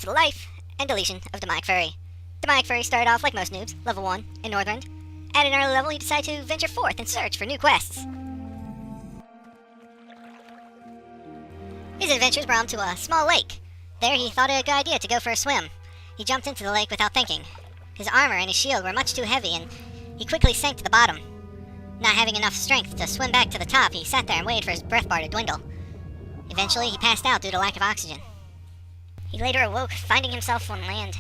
to the life and deletion of Demonicfurry. Demonicfurry started off like most noobs, level 1 in Northrend. At an early level, he decided to venture forth and search for new quests. His adventures brought him to a small lake. There he thought it a good idea to go for a swim. He jumped into the lake without thinking. His armor and his shield were much too heavy, and he quickly sank to the bottom. Not having enough strength to swim back to the top, he sat there and waited for his breath bar to dwindle. Eventually, he passed out due to lack of oxygen. He later awoke, finding himself on land.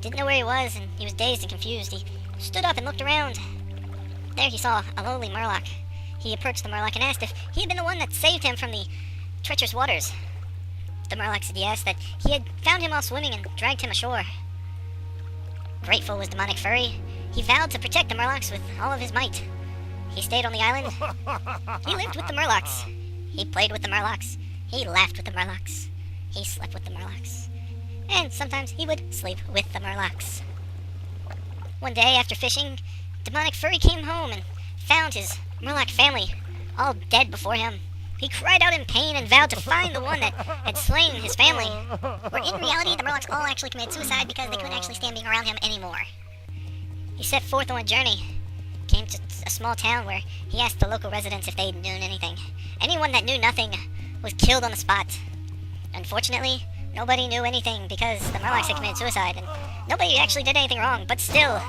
Didn't know where he was, and he was dazed and confused. He stood up and looked around. There he saw a lowly Murloc. He approached the Murloc and asked if he had been the one that saved him from the treacherous waters. The Murloc said yes, that he had found him while swimming and dragged him ashore. Grateful was Demonicfurry. He vowed to protect the Murlocs with all of his might. He stayed on the island. He lived with the Murlocs. He played with the Murlocs. He laughed with the Murlocs. He slept with the Murlocs. And sometimes he would sleep with the Murlocs. One day after fishing, Demonicfurry came home and found his Murloc family all dead before him. He cried out in pain and vowed to find the one that had slain his family. Where in reality, the Murlocs all actually committed suicide because they couldn't actually stand being around him anymore. He set forth on a journey. Came to a small town where he asked the local residents if they'd known anything. Anyone that knew nothing was killed on the spot. Unfortunately, nobody knew anything because the Murlocs had committed suicide, and nobody actually did anything wrong, but still,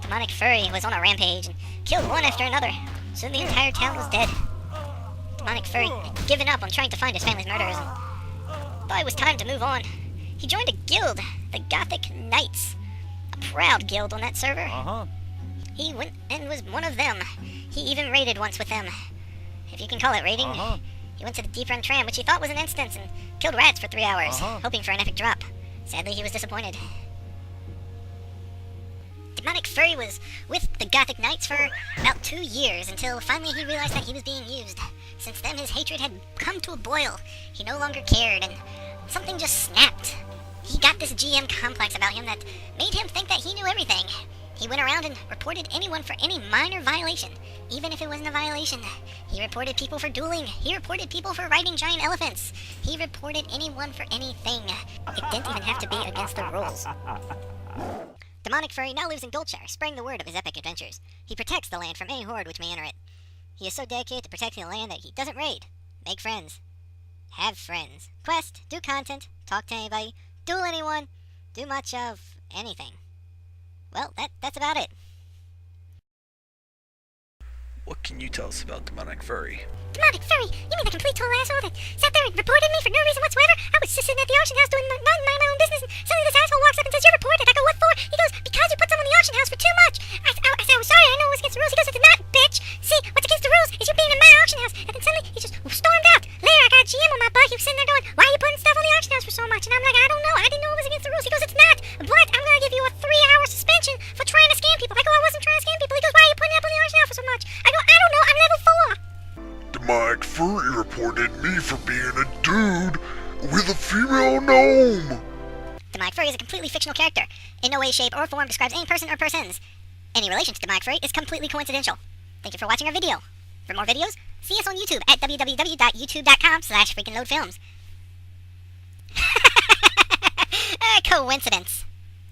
Demonicfurry was on a rampage and killed one after another. Soon the entire town was dead. Demonicfurry had given up on trying to find his family's murderers and thought it was time to move on. He joined a guild, the Gothic Knights, a proud guild on that server. He went and was one of them. He even raided once with them, if you can call it raiding. He went to the Deep Run Tram, which he thought was an instance, and killed rats for 3 hours, hoping for an epic drop. Sadly, he was disappointed. Demonicfurry was with the Gothic Knights for about 2 years, until finally he realized that he was being used. Since then, his hatred had come to a boil. He no longer cared, and something just snapped. He got this GM complex about him that made him think that he knew everything. He went around and reported anyone for any minor violation, even if it wasn't a violation. He reported people for dueling. He reported people for riding giant elephants. He reported anyone for anything. It didn't even have to be against the rules. Demonicfurry now lives in Goldshire, spreading the word of his epic adventures. He protects the land from any horde which may enter it. He is so dedicated to protecting the land that he doesn't raid, make friends, have friends, quest, do content, talk to anybody, duel anyone, do much of anything. Well, that's about it. What can you tell us about Demonicfurry? Demonicfurry? You mean the complete total asshole that sat there and reported me for no reason whatsoever? I was just sitting at the auction house doing my own business, and suddenly this asshole walks up and says, "You're reported." I go, "What for?" He goes, "Because you put someone in the auction house for too much." I said, "I'm sorry, I know it was against the rules." He goes, "It's not, bitch. See, what's against the rules is you being in my auction house." And then suddenly he just stormed out. Later, I got a GM on my butt. He was sitting there going, "Why are you putting stuff on the auction house for so much?" And I'm like, "I don't know. I didn't know it was against the rules." He goes, "It's not, but I'm going to give you a 3-hour suspension for trying to scam people." I go, "I wasn't trying to scam people." He goes, "Why are you putting it up on the auction house for so much?" I go, "I don't know. I'm level 4. Demonicfurry reported me for being a dude with a female gnome. Demonicfurry is a completely fictional character. In no way, shape, or form describes any person or persons. Any relation to Demonicfurry is completely coincidental. Thank you for watching our video. For more videos, see us on YouTube at www.youtube.com/FreakiNLoadFilms. Coincidence.